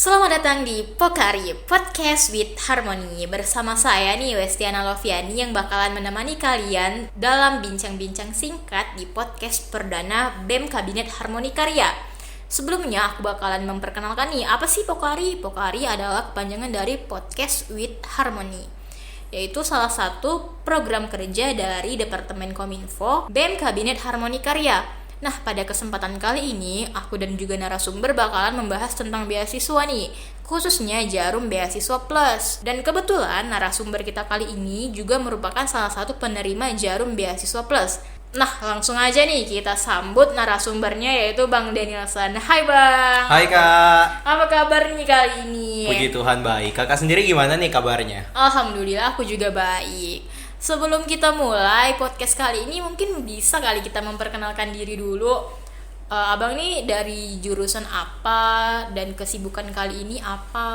Selamat datang di Pokari Podcast with Harmony. Bersama saya nih Westiana Loviani yang bakalan menemani kalian dalam bincang-bincang singkat di podcast perdana BEM Kabinet Harmoni Karya. Sebelumnya aku bakalan memperkenalkan nih, apa sih Pokari? Pokari adalah kepanjangan dari Podcast with Harmony, yaitu salah satu program kerja dari Departemen Kominfo BEM Kabinet Harmoni Karya. Nah, pada kesempatan kali ini, aku dan juga narasumber bakalan membahas tentang beasiswa nih, khususnya Jarum Beasiswa Plus. Dan kebetulan narasumber kita kali ini juga merupakan salah satu penerima Jarum Beasiswa Plus. Nah, langsung aja nih kita sambut narasumbernya, yaitu Bang Danielson. Hai Bang. Hai Kak. Apa kabar nih kali ini? Puji Tuhan baik. Kakak sendiri gimana nih kabarnya? Alhamdulillah aku juga baik. Sebelum kita mulai podcast kali ini, mungkin bisa kali kita memperkenalkan diri dulu. Abang nih dari jurusan apa dan kesibukan kali ini apa?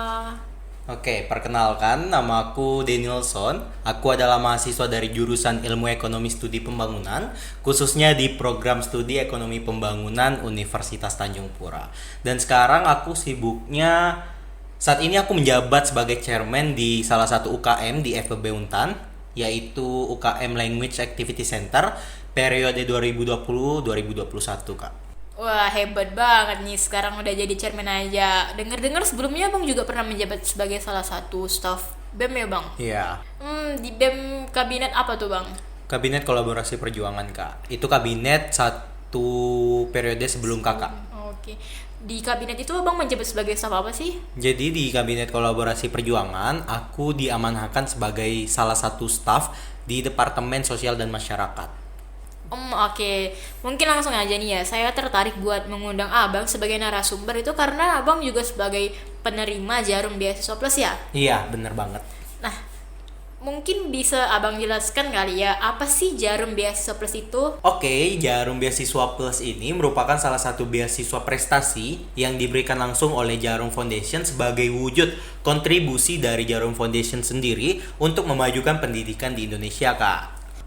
Oke, perkenalkan, nama aku Danielson. Aku adalah mahasiswa dari jurusan Ilmu Ekonomi Studi Pembangunan, khususnya di program studi Ekonomi Pembangunan Universitas Tanjung Pura. Dan sekarang aku sibuknya, saat ini aku menjabat sebagai chairman di salah satu UKM di FEB Untan, yaitu UKM Language Activity Center periode 2020-2021, Kak. Wah, hebat banget nih, sekarang udah jadi chairman aja. Dengar-dengar sebelumnya Bang juga pernah menjabat sebagai salah satu staff BEM ya Bang? Iya. Di BEM kabinet apa tuh Bang? Kabinet Kolaborasi Perjuangan, Kak. Itu kabinet satu periode sebelum Kakak. Oke. Di kabinet itu Abang menjabat sebagai staff apa sih? Jadi di Kabinet Kolaborasi Perjuangan, aku diamanahkan sebagai salah satu staf di Departemen Sosial dan Masyarakat. Oke. Mungkin langsung aja nih ya, saya tertarik buat mengundang Abang sebagai narasumber itu karena Abang juga sebagai penerima Jarum Beasiswa Plus ya? Iya, bener banget. Nah, mungkin bisa Abang jelaskan kali ya, apa sih Jarum Beasiswa Plus itu? Oke, Jarum Beasiswa Plus ini merupakan salah satu beasiswa prestasi yang diberikan langsung oleh Jarum Foundation sebagai wujud kontribusi dari Jarum Foundation sendiri untuk memajukan pendidikan di Indonesia, Kak.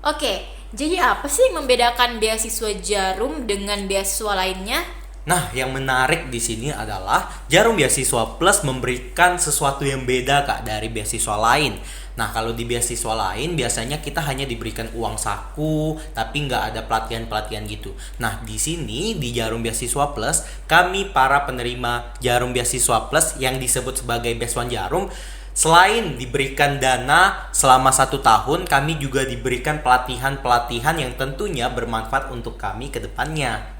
Oke, jadi apa sih yang membedakan beasiswa Jarum dengan beasiswa lainnya? Nah, yang menarik di sini adalah Jarum Beasiswa Plus memberikan sesuatu yang beda, Kak, dari beasiswa lain. Nah, kalau di beasiswa lain biasanya kita hanya diberikan uang saku, tapi nggak ada pelatihan-pelatihan gitu. Nah, di sini di Jarum Beasiswa Plus, kami para penerima Jarum Beasiswa Plus yang disebut sebagai Beaswan Jarum, selain diberikan dana selama 1 tahun, kami juga diberikan pelatihan-pelatihan yang tentunya bermanfaat untuk kami ke depannya.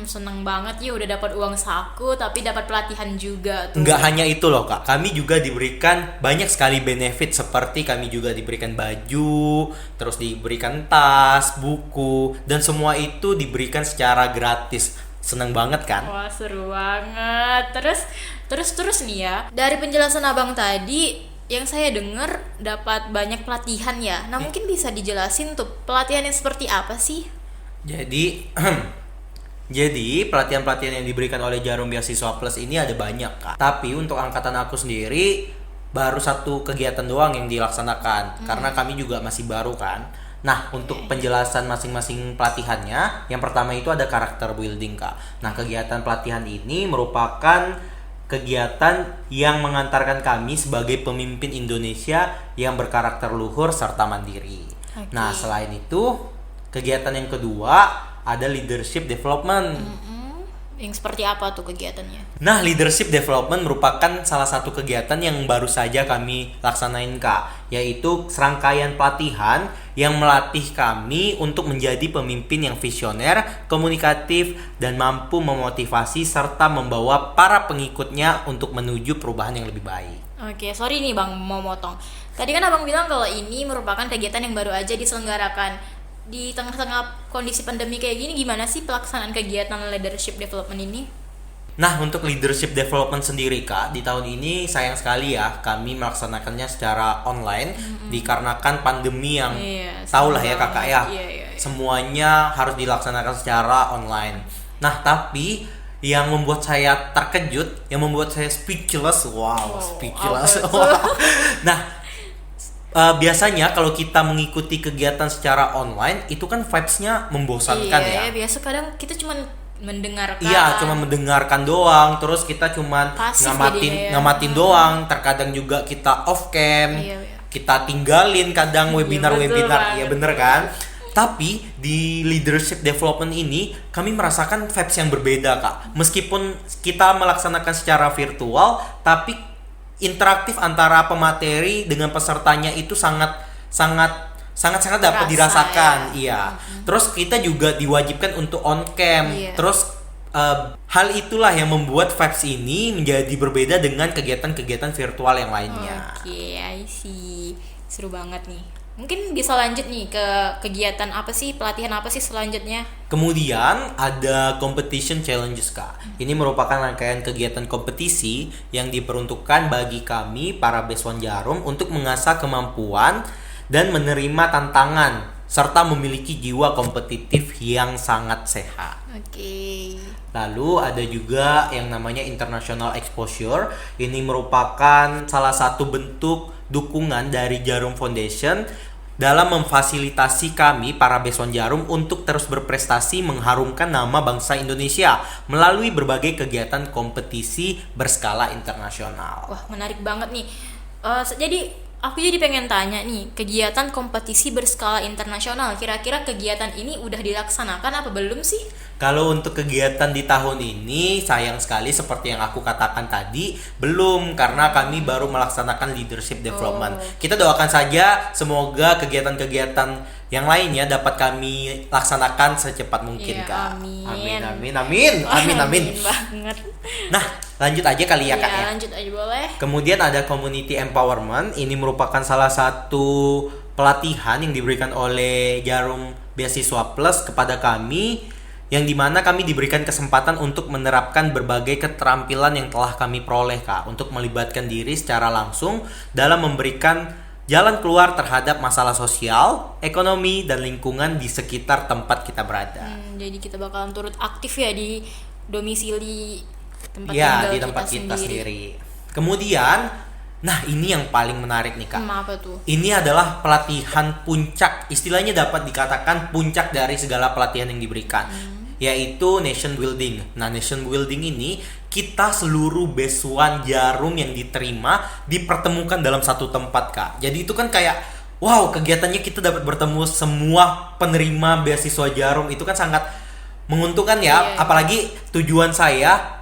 Seneng banget ya udah dapat uang saku tapi dapat pelatihan juga tuh. Nggak hanya itu loh Kak, kami juga diberikan banyak sekali benefit, seperti kami juga diberikan baju, terus diberikan tas, buku, dan semua itu diberikan secara gratis. Seneng banget kan? Wah, seru banget. Terus nih ya, dari penjelasan Abang tadi yang saya dengar dapat banyak pelatihan ya. Nah, mungkin bisa dijelasin tuh pelatihannya seperti apa sih? Jadi pelatihan-pelatihan yang diberikan oleh Jarum Beasiswa Plus ini ada banyak, Kak. Tapi untuk angkatan aku sendiri baru satu kegiatan doang yang dilaksanakan, karena kami juga masih baru kan. Nah, untuk penjelasan masing-masing pelatihannya, yang pertama itu ada karakter building, Kak. Nah, kegiatan pelatihan ini merupakan kegiatan yang mengantarkan kami sebagai pemimpin Indonesia yang berkarakter luhur serta mandiri. Nah, selain itu, kegiatan yang kedua ada leadership development. Yang seperti apa tuh kegiatannya? Nah, leadership development merupakan salah satu kegiatan yang baru saja kami laksanain, Kak, yaitu serangkaian pelatihan yang melatih kami untuk menjadi pemimpin yang visioner, komunikatif, dan mampu memotivasi serta membawa para pengikutnya untuk menuju perubahan yang lebih baik. Oke, sorry nih Bang, mau motong. Tadi kan Abang bilang kalau ini merupakan kegiatan yang baru aja diselenggarakan. Di tengah-tengah kondisi pandemi kayak gini, gimana sih pelaksanaan kegiatan leadership development ini? Nah, untuk leadership development sendiri, Kak, di tahun ini sayang sekali ya kami melaksanakannya secara online dikarenakan pandemi yang tahulah ya Kakak ya. Semuanya harus dilaksanakan secara online. Nah, tapi yang membuat saya terkejut, yang membuat saya speechless. Speechless. Nah, biasanya kalau kita mengikuti kegiatan secara online itu kan vibes-nya membosankan ya. Iya, biasa kadang kita cuma mendengarkan. Iya, cuma mendengarkan doang. Terus kita cuman Pasif ngamatin jadinya ya. ngamatin doang. Terkadang juga kita off cam. Iya. Kita tinggalin kadang Iya, webinar-webinar. betul Iya banget. bener kan? Tapi di leadership development ini kami merasakan vibes yang berbeda, Kak. Meskipun kita melaksanakan secara virtual, tapi interaktif antara pemateri dengan pesertanya itu sangat dapat Terasa, dirasakan. ya. Iya. Terus kita juga diwajibkan untuk on cam. Iya. Terus hal itulah yang membuat vibes ini menjadi berbeda dengan kegiatan-kegiatan virtual yang lainnya. Oke, I see. Seru banget nih. Mungkin bisa lanjut nih ke kegiatan apa sih, pelatihan apa sih selanjutnya? Kemudian ada competition challenges, Kak. Ini merupakan rangkaian kegiatan kompetisi yang diperuntukkan bagi kami para Beswan Jarum untuk mengasah kemampuan dan menerima tantangan serta memiliki jiwa kompetitif yang sangat sehat. Oke. Lalu ada juga yang namanya international exposure. Ini merupakan salah satu bentuk dukungan dari Jarum Foundation dalam memfasilitasi kami para Beswan Jarum untuk terus berprestasi mengharumkan nama bangsa Indonesia melalui berbagai kegiatan kompetisi berskala internasional. Wah, menarik banget nih. Jadi aku jadi pengen tanya nih, kegiatan kompetisi berskala internasional, kira-kira kegiatan ini udah dilaksanakan apa belum sih? Kalau untuk kegiatan di tahun ini, sayang sekali seperti yang aku katakan tadi, belum, karena kami baru melaksanakan leadership development. Kita doakan saja semoga kegiatan-kegiatan yang lainnya dapat kami laksanakan secepat mungkin, Iya, Kak. amin. Amin Banget. Nah, lanjut aja kali ya, Kak ya. Lanjut aja boleh. Kemudian ada community empowerment. Ini merupakan salah satu pelatihan yang diberikan oleh Jarum Beasiswa Plus kepada kami, yang dimana kami diberikan kesempatan untuk menerapkan berbagai keterampilan yang telah kami peroleh, Kak, untuk melibatkan diri secara langsung dalam memberikan jalan keluar terhadap masalah sosial, ekonomi, dan lingkungan di sekitar tempat kita berada. Jadi kita bakalan turut aktif ya di domisili tempat Ya, tinggal di tempat kita sendiri. sendiri. Kemudian, nah ini yang paling menarik nih, Kak. Apa tuh? Ini adalah pelatihan puncak, istilahnya dapat dikatakan puncak dari segala pelatihan yang diberikan, yaitu nation building. Nah, nation building ini kita seluruh Beswan Jarum yang diterima dipertemukan dalam satu tempat, Kak. Jadi itu kan kayak wow, kegiatannya kita dapat bertemu semua penerima beasiswa Jarum, itu kan sangat menguntungkan ya. Iya. Apalagi tujuan saya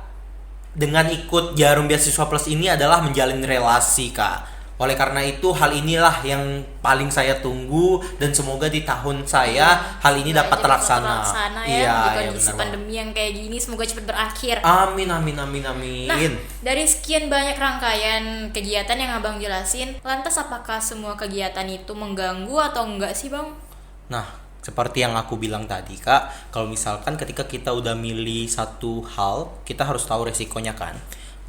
dengan ikut Jarum Beasiswa Plus ini adalah menjalin relasi, Kak. Oleh karena itu hal inilah yang paling saya tunggu, dan semoga di tahun saya hal ini dapat terlaksana. Ya, di iya, kondisi benar pandemi yang kayak gini semoga cepat berakhir. banget. Amin. Nah, dari sekian banyak rangkaian kegiatan yang Abang jelasin, lantas apakah semua kegiatan itu mengganggu atau enggak sih, Bang? Nah, seperti yang aku bilang tadi, Kak, kalau misalkan ketika kita udah milih satu hal, kita harus tahu resikonya kan.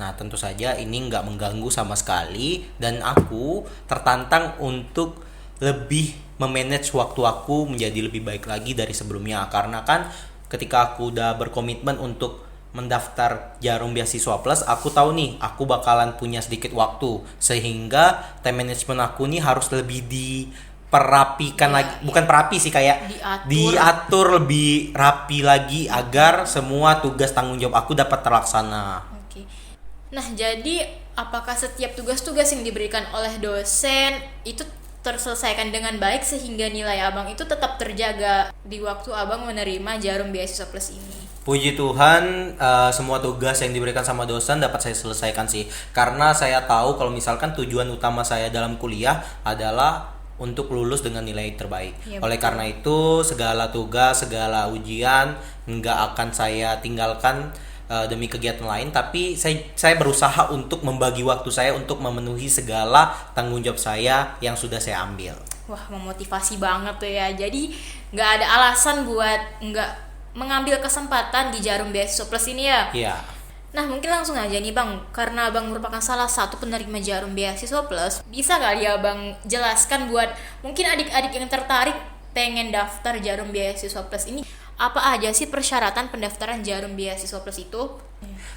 Nah, tentu saja ini nggak mengganggu sama sekali, dan aku tertantang untuk lebih memanage waktu aku menjadi lebih baik lagi dari sebelumnya. Karena kan ketika aku udah berkomitmen untuk mendaftar Jarum Beasiswa Plus, aku tahu nih aku bakalan punya sedikit waktu, sehingga time management aku nih harus lebih diperapikan lagi, bukan perapi sih, kayak diatur lebih rapi lagi agar semua tugas tanggung jawab aku dapat terlaksana. Oke. Nah, jadi apakah setiap tugas-tugas yang diberikan oleh dosen itu terselesaikan dengan baik sehingga nilai Abang itu tetap terjaga di waktu Abang menerima Jarum Beasiswa Plus ini? Puji Tuhan, semua tugas yang diberikan sama dosen dapat saya selesaikan sih. Karena saya tahu kalau misalkan tujuan utama saya dalam kuliah adalah untuk lulus dengan nilai terbaik. Ya, oleh betul. karena itu segala tugas, segala ujian nggak akan saya tinggalkan demi kegiatan lain, tapi saya berusaha untuk membagi waktu saya untuk memenuhi segala tanggung jawab saya yang sudah saya ambil. Wah, memotivasi banget tuh ya. Jadi nggak ada alasan buat nggak mengambil kesempatan di Jarum Beasiswa Plus ini ya. Iya. Nah, mungkin langsung aja nih Bang, karena Abang merupakan salah satu penerima Jarum Beasiswa Plus, bisa kali ya Bang jelaskan buat mungkin adik-adik yang tertarik pengen daftar Jarum Beasiswa Plus ini, apa aja sih persyaratan pendaftaran Jarum Beasiswa Plus itu?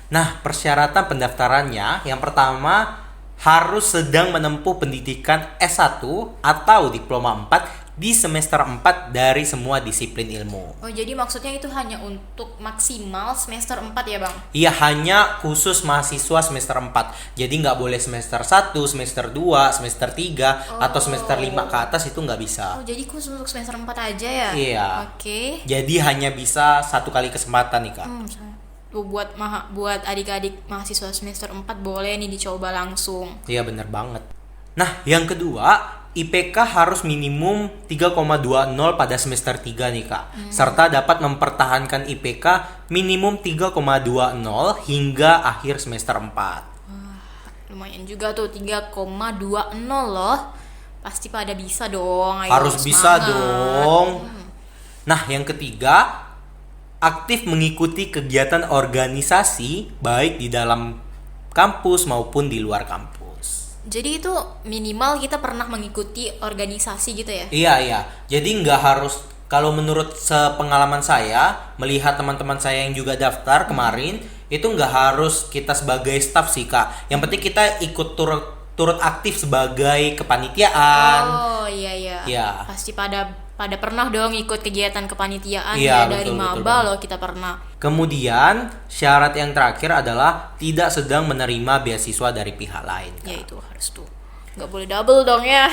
Nah, persyaratan pendaftarannya yang pertama harus sedang menempuh pendidikan S1 atau diploma 4 di semester 4 dari semua disiplin ilmu. Oh, jadi maksudnya itu hanya untuk maksimal semester 4 ya, Bang? Iya, hanya khusus mahasiswa semester 4. Jadi nggak boleh semester 1, semester 2, semester 3, atau semester 5 ke atas itu nggak bisa. Oh, jadi khusus untuk semester 4 aja ya? Iya. Oke. Jadi hanya bisa 1 kali kesempatan nih, Kak. Buat adik-adik mahasiswa semester 4 boleh nih dicoba langsung. Iya, bener banget. Nah, yang kedua, IPK harus minimum 3,20 pada semester 3 nih, Kak. Serta dapat mempertahankan IPK minimum 3,20 hingga akhir semester 4. Lumayan juga tuh 3,20 loh. Pasti pada bisa dong. Ayo, Harus bisa semangat. dong. Nah, yang ketiga, aktif mengikuti kegiatan organisasi baik di dalam kampus maupun di luar kampus. Jadi itu minimal kita pernah mengikuti organisasi gitu ya? Iya. Jadi nggak harus, kalau menurut sepengalaman saya, melihat teman-teman saya yang juga daftar kemarin, itu nggak harus kita sebagai staff sih, Kak. Yang penting kita ikut turut aktif sebagai kepanitiaan. Oh iya. Iya. Pasti pada pernah dong ikut kegiatan kepanitiaan Iya, ya, dari betul maba banget. loh kita pernah. Kemudian syarat yang terakhir adalah tidak sedang menerima beasiswa dari pihak lain, Kak. Ya itu harus tuh. Nggak boleh double dong ya.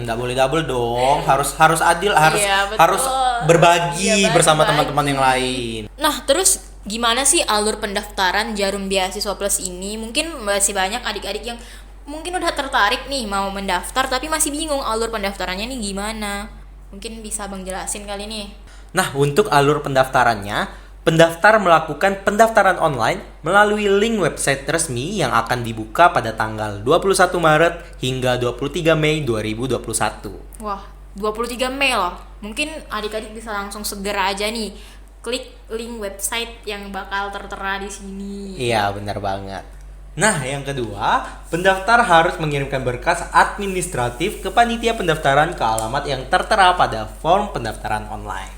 Nggak boleh double dong, harus adil, Iya, betul. harus berbagi Iya, bersama berbagi. teman-teman yang lain. Nah, terus gimana sih alur pendaftaran Jarum Beasiswa Plus ini? Mungkin masih banyak adik-adik yang mungkin udah tertarik nih mau mendaftar tapi masih bingung alur pendaftarannya nih gimana. Mungkin bisa Bang jelasin kali nih. Nah, untuk alur pendaftarannya, pendaftar melakukan pendaftaran online melalui link website resmi yang akan dibuka pada tanggal 21 Maret hingga 23 Mei 2021. Wah, 23 Mei loh. Mungkin adik-adik bisa langsung segera aja nih klik link website yang bakal tertera di sini. Iya, benar banget. Nah, yang kedua, pendaftar harus mengirimkan berkas administratif ke panitia pendaftaran ke alamat yang tertera pada form pendaftaran online.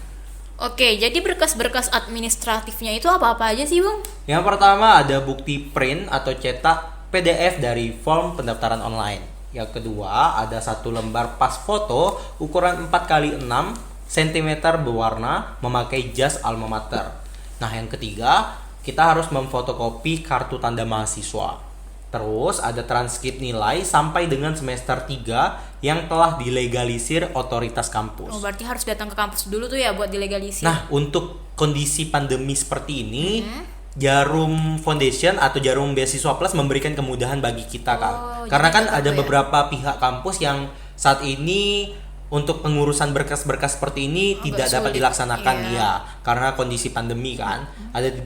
Oke, jadi berkas-berkas administratifnya itu apa-apa aja sih, Bang? Yang pertama ada bukti print atau cetak PDF dari form pendaftaran online. Yang kedua ada 1 lembar pas foto ukuran 4x6 cm berwarna memakai jas alma mater. Nah, yang ketiga kita harus memfotokopi kartu tanda mahasiswa. Terus ada transkrip nilai sampai dengan semester 3 yang telah dilegalisir otoritas kampus. Oh, berarti harus datang ke kampus dulu tuh ya buat dilegalisir. Nah, untuk kondisi pandemi seperti ini, Jarum Foundation atau Jarum Beasiswa Plus memberikan kemudahan bagi kita, Kak. Karena jadi kan nggak ada apa-apa ya? beberapa pihak kampus yang saat ini untuk pengurusan berkas-berkas seperti ini tidak dapat sulit. dilaksanakan, Iya. ya, karena kondisi pandemi kan.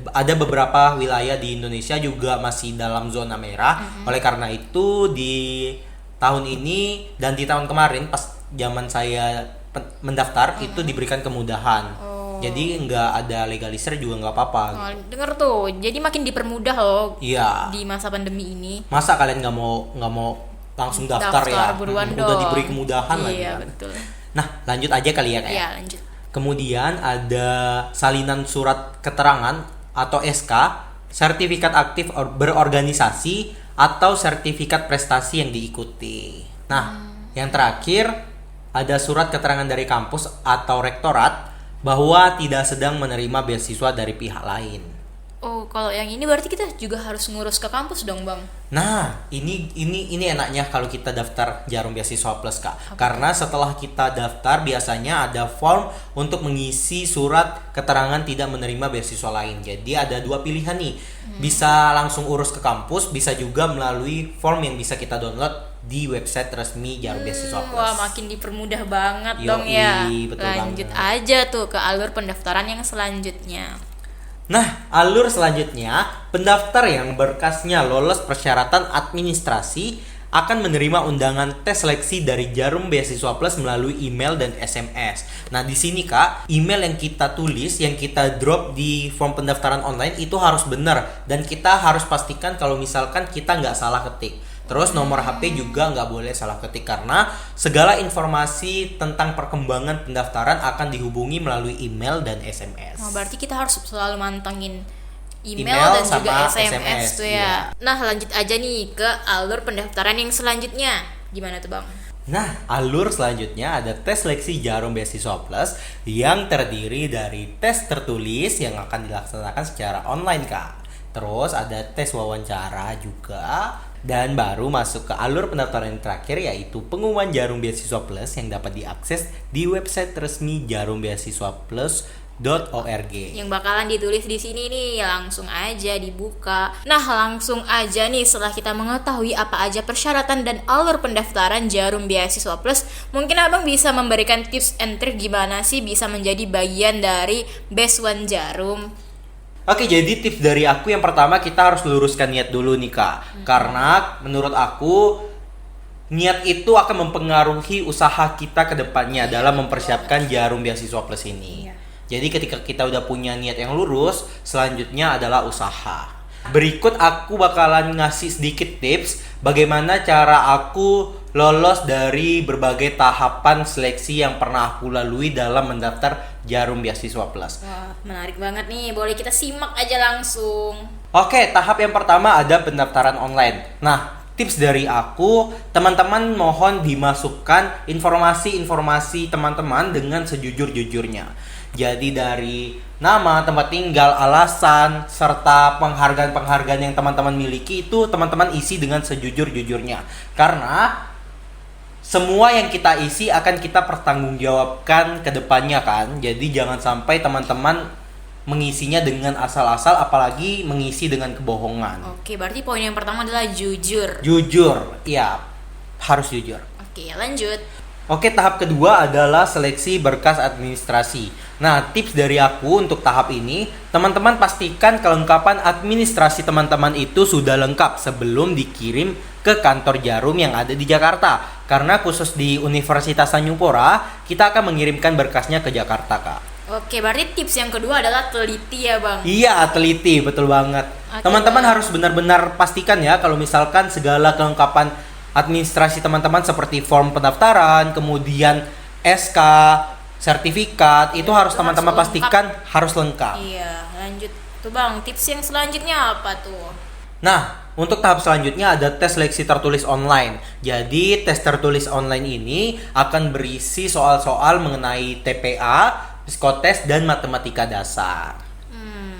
Ada beberapa wilayah di Indonesia juga masih dalam zona merah. Oleh karena itu di tahun ini dan di tahun kemarin pas zaman saya mendaftar itu diberikan kemudahan. Jadi nggak ada legalisir juga nggak apa-apa. Oh, denger tuh, jadi makin dipermudah loh Iya. di masa pandemi ini. Masa kalian nggak mau langsung daftar ya? Buruan dong. Udah diberi kemudahan lagi. Iya, Kan? betul. Nah, lanjut aja kali ya, Kak. Iya, lanjut. Kemudian ada salinan surat keterangan atau SK, sertifikat aktif berorganisasi atau sertifikat prestasi yang diikuti. Nah, yang terakhir ada surat keterangan dari kampus atau rektorat bahwa tidak sedang menerima beasiswa dari pihak lain. Oh, kalau yang ini berarti kita juga harus ngurus ke kampus dong, Bang. Nah, ini enaknya kalau kita daftar Jarum Beasiswa Plus, Kak. Karena setelah kita daftar biasanya ada form untuk mengisi surat keterangan tidak menerima beasiswa lain. Jadi ada 2 pilihan nih. Bisa langsung urus ke kampus, bisa juga melalui form yang bisa kita download di website resmi Jarum Beasiswa Plus. Wah, makin dipermudah banget Yoi, dong ya. betul Lanjut banget. aja tuh ke alur pendaftaran yang selanjutnya. Nah, alur selanjutnya, pendaftar yang berkasnya lolos persyaratan administrasi akan menerima undangan tes seleksi dari Jarum Beasiswa Plus melalui email dan SMS. Nah, di sini, Kak, email yang kita tulis, yang kita drop di form pendaftaran online itu harus benar dan kita harus pastikan kalau misalkan kita nggak salah ketik. Terus nomor HP juga nggak boleh salah ketik karena segala informasi tentang perkembangan pendaftaran akan dihubungi melalui email dan SMS. Oh, berarti kita harus selalu mantengin email Email dan juga sama SMS tuh iya. ya. Nah, lanjut aja nih ke alur pendaftaran yang selanjutnya. Gimana tuh, Bang? Nah, alur selanjutnya ada tes seleksi Jarum Beasiswa Plus yang terdiri dari tes tertulis yang akan dilaksanakan secara online, Kak. Terus ada tes wawancara juga, dan baru masuk ke alur pendaftaran yang terakhir, yaitu pengumuman Jarum Beasiswa Plus yang dapat diakses di website resmi jarumbeasiswaplus.org. Yang bakalan ditulis di sini nih, langsung aja dibuka. Nah, langsung aja nih, setelah kita mengetahui apa aja persyaratan dan alur pendaftaran Jarum Beasiswa Plus, mungkin Abang bisa memberikan tips and trick gimana sih bisa menjadi bagian dari Best One Jarum. Oke, jadi tips dari aku yang pertama, kita harus luruskan niat dulu nih, Kak. Karena menurut aku niat itu akan mempengaruhi usaha kita ke depannya dalam mempersiapkan Jarum Beasiswa Plus ini. Jadi ketika kita udah punya niat yang lurus, selanjutnya adalah usaha. Berikut aku bakalan ngasih sedikit tips bagaimana cara aku lolos dari berbagai tahapan seleksi yang pernah aku lalui dalam mendaftar Jarum Beasiswa Plus. Wah, menarik banget nih. Boleh kita simak aja langsung. Oke, tahap yang pertama ada pendaftaran online. Nah, tips dari aku, teman-teman mohon dimasukkan informasi-informasi teman-teman dengan sejujur-jujurnya. Jadi dari nama, tempat tinggal, alasan, serta penghargaan-penghargaan yang teman-teman miliki itu teman-teman isi dengan sejujur-jujurnya. Karena semua yang kita isi akan kita pertanggungjawabkan ke depannya kan. Jadi jangan sampai teman-teman mengisinya dengan asal-asal, apalagi mengisi dengan kebohongan. Oke, berarti poin yang pertama adalah jujur. Jujur, ya, harus jujur. Oke, lanjut. Oke, tahap kedua adalah seleksi berkas administrasi. Nah, tips dari aku untuk tahap ini, teman-teman pastikan kelengkapan administrasi teman-teman itu sudah lengkap sebelum dikirim ke kantor Jarum yang ada di Jakarta. Karena khusus di Universitas Tanjung Pura, kita akan mengirimkan berkasnya ke Jakarta, Kak. Oke, berarti tips yang kedua adalah teliti ya, Bang? Iya, teliti, betul banget. Oke, Teman-teman Bang. harus benar-benar pastikan ya kalau misalkan segala kelengkapan administrasi teman-teman seperti form pendaftaran, kemudian SK, sertifikat, itu harus itu teman-teman harus pastikan harus lengkap. Iya, lanjut. Tuh Bang, tips yang selanjutnya apa tuh? Nah, untuk tahap selanjutnya ada tes seleksi tertulis online. Jadi, tes tertulis online ini akan berisi soal-soal mengenai TPA, psikotes, dan matematika dasar.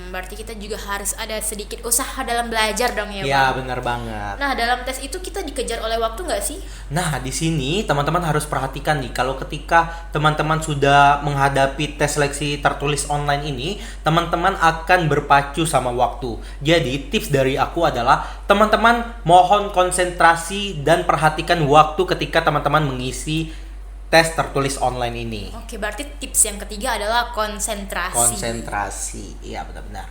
Berarti kita juga harus ada sedikit usaha dalam belajar dong ya, Ya, Bang? benar banget. Nah, dalam tes itu kita dikejar oleh waktu nggak sih? Nah, di sini teman-teman harus perhatikan nih, kalau ketika teman-teman sudah menghadapi tes seleksi tertulis online ini, teman-teman akan berpacu sama waktu. Jadi, tips dari aku adalah teman-teman mohon konsentrasi dan perhatikan waktu ketika teman-teman mengisi tes tertulis online ini. Oke, berarti tips yang ketiga adalah konsentrasi. Konsentrasi, iya benar-benar.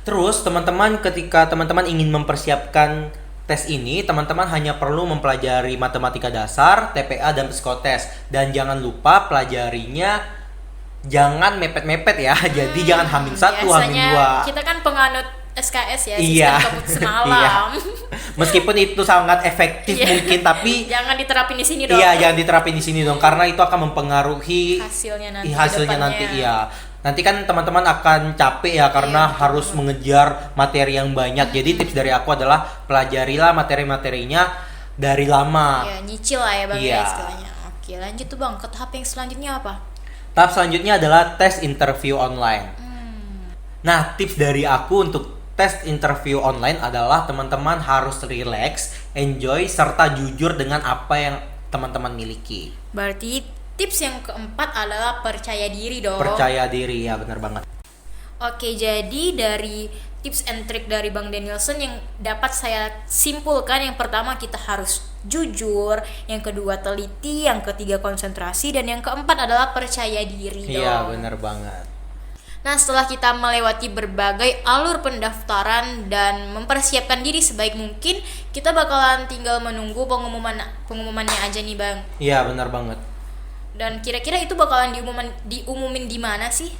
Terus teman-teman ketika teman-teman ingin mempersiapkan tes ini, teman-teman hanya perlu mempelajari matematika dasar, TPA, dan psikotes. Dan jangan lupa pelajarinya jangan mepet-mepet ya. Jadi jangan H-1, H-2. Biasanya kita kan penganut SKS ya, Iya. sistem kabut semalam. Meskipun itu sangat efektif Iya. mungkin, tapi Jangan diterapin di sini dong. iya, jangan diterapin di sini dong, karena itu akan mempengaruhi Hasilnya nanti. hasilnya kedepannya. nanti, iya. Nanti kan teman-teman akan capek ya karena Iya, harus mengejar materi yang banyak. Jadi tips dari aku adalah pelajarilah materi-materinya dari lama. Iya, nyicil lah ya Bang Iya. ya istilahnya. Oke, lanjut tuh Bang, ke tahap yang selanjutnya apa? Tahap selanjutnya adalah tes interview online. Nah, tips dari aku untuk tes interview online adalah teman-teman harus relax, enjoy, serta jujur dengan apa yang teman-teman miliki. Berarti tips yang keempat adalah percaya diri dong. Percaya diri, ya benar banget. Oke, jadi dari tips and trick dari Bang Danielson yang dapat saya simpulkan, yang pertama kita harus jujur, yang kedua teliti, yang ketiga konsentrasi, dan yang keempat adalah percaya diri dong. Iya, benar banget. Nah, setelah kita melewati berbagai alur pendaftaran dan mempersiapkan diri sebaik mungkin, kita bakalan tinggal menunggu pengumumannya aja nih Bang. Iya, benar banget. Dan kira-kira itu bakalan diumumin di mana sih?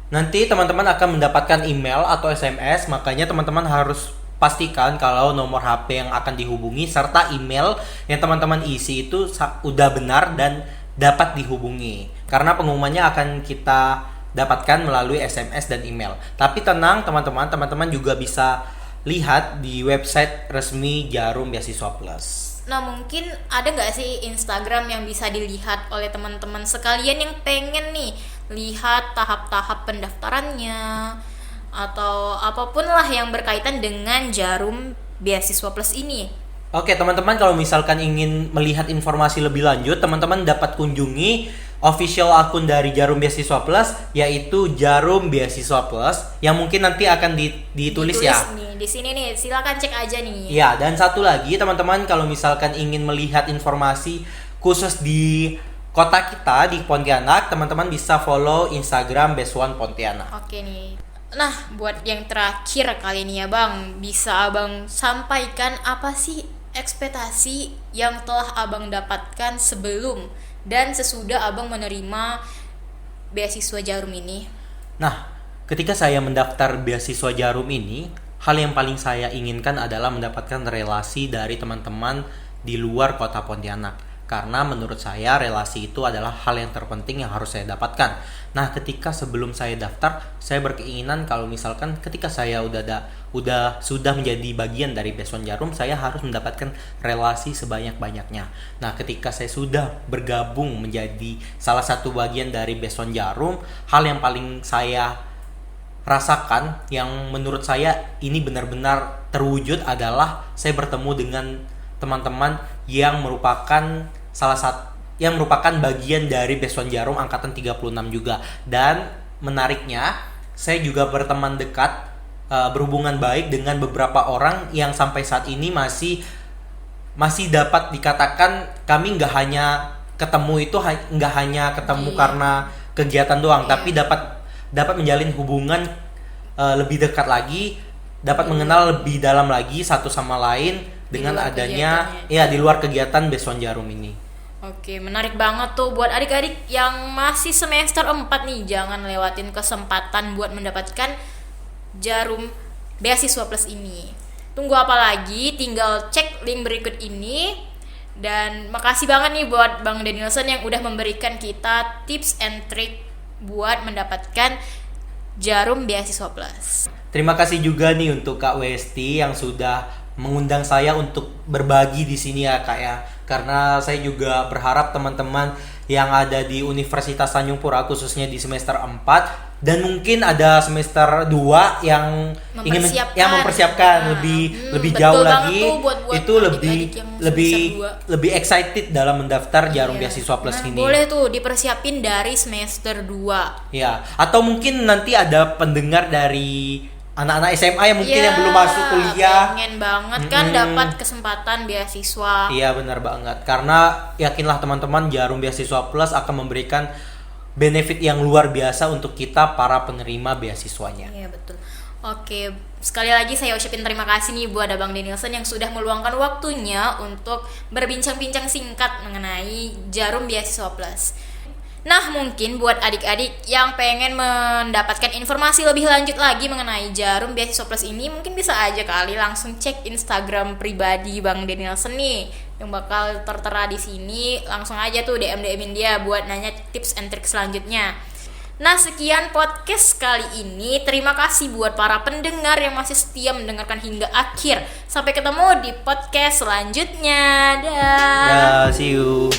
Nanti teman-teman akan mendapatkan email atau SMS, makanya teman-teman harus pastikan kalau nomor HP yang akan dihubungi serta email yang teman-teman isi itu udah benar dan dapat dihubungi. Karena pengumumannya akan kita dapatkan melalui SMS dan email. Tapi tenang teman-teman juga bisa lihat di website resmi Jarum Beasiswa Plus. Nah, mungkin ada nggak sih Instagram yang bisa dilihat oleh teman-teman sekalian yang pengen nih lihat tahap-tahap pendaftarannya atau apapun lah yang berkaitan dengan Jarum Beasiswa Plus ini? Oke, teman-teman, kalau misalkan ingin melihat informasi lebih lanjut, teman-teman dapat kunjungi official akun dari Jarum Beasiswa Plus, yaitu Jarum Beasiswa Plus, yang mungkin nanti akan ditulis ya. Nih, di sini nih, silakan cek aja nih. Ya, dan satu lagi, teman-teman, kalau misalkan ingin melihat informasi khusus di kota kita di Pontianak, teman-teman bisa follow Instagram Best One Pontianak. Oke nih. Nah, buat yang terakhir kali ini ya Bang, bisa Abang sampaikan apa sih ekspektasi yang telah Abang dapatkan sebelum dan sesudah Abang menerima beasiswa Jarum ini? Nah, ketika saya mendaftar beasiswa Jarum ini, hal yang paling saya inginkan adalah mendapatkan relasi dari teman-teman di luar kota Pontianak. Karena menurut saya relasi itu adalah hal yang terpenting yang harus saya dapatkan. Nah, ketika sebelum saya daftar, saya berkeinginan kalau misalkan ketika saya sudah menjadi bagian dari Best One Jarum, saya harus mendapatkan relasi sebanyak-banyaknya. Nah, ketika saya sudah bergabung menjadi salah satu bagian dari Best One Jarum, hal yang paling saya rasakan yang menurut saya ini benar-benar terwujud adalah saya bertemu dengan teman-teman yang merupakan bagian dari Best One Jarum angkatan 36 juga. Dan menariknya, saya juga berteman dekat, berhubungan baik dengan beberapa orang yang sampai saat ini masih dapat dikatakan kami nggak hanya ketemu karena kegiatan doang, tapi dapat menjalin hubungan lebih dekat lagi, dapat mengenal lebih dalam lagi satu sama lain dengan adanya di luar kegiatan Best One Jarum ini. Oke, menarik banget tuh buat adik-adik yang masih semester 4 nih, jangan lewatin kesempatan buat mendapatkan Jarum Beasiswa Plus ini. Tunggu apa lagi? Tinggal cek link berikut ini. Dan makasih banget nih buat Bang Danielson yang udah memberikan kita tips and trick buat mendapatkan Jarum Beasiswa Plus. Terima kasih juga nih untuk Kak Westi yang sudah mengundang saya untuk berbagi di sini ya Kak ya. Karena saya juga berharap teman-teman yang ada di Universitas Tanjung Pura khususnya di semester 4 dan mungkin ada semester 2 yang ingin mempersiapkan lebih jauh lagi, itu lebih excited dalam mendaftar Jarum Beasiswa Plus ini. Boleh tuh dipersiapin dari semester 2. Ya, atau mungkin nanti ada pendengar dari anak-anak SMA yang mungkin yang belum masuk kuliah, pengen banget kan dapat kesempatan beasiswa. Iya, benar banget. Karena yakinlah teman-teman, Jarum Beasiswa Plus akan memberikan benefit yang luar biasa untuk kita para penerima beasiswanya. Iya, betul. Oke, sekali lagi saya ucapin terima kasih nih buat Abang Danielson yang sudah meluangkan waktunya untuk berbincang-bincang singkat mengenai Jarum Beasiswa Plus. Nah, mungkin buat adik-adik yang pengen mendapatkan informasi lebih lanjut lagi mengenai Jarum Beasiswa Plus ini, mungkin bisa aja kali langsung cek Instagram pribadi Bang Danielson nih yang bakal tertera di sini. Langsung aja tuh DM-in dia buat nanya tips and trik selanjutnya. Nah, sekian podcast kali ini. Terima kasih buat para pendengar yang masih setia mendengarkan hingga akhir. Sampai ketemu di podcast selanjutnya. Dah. See you.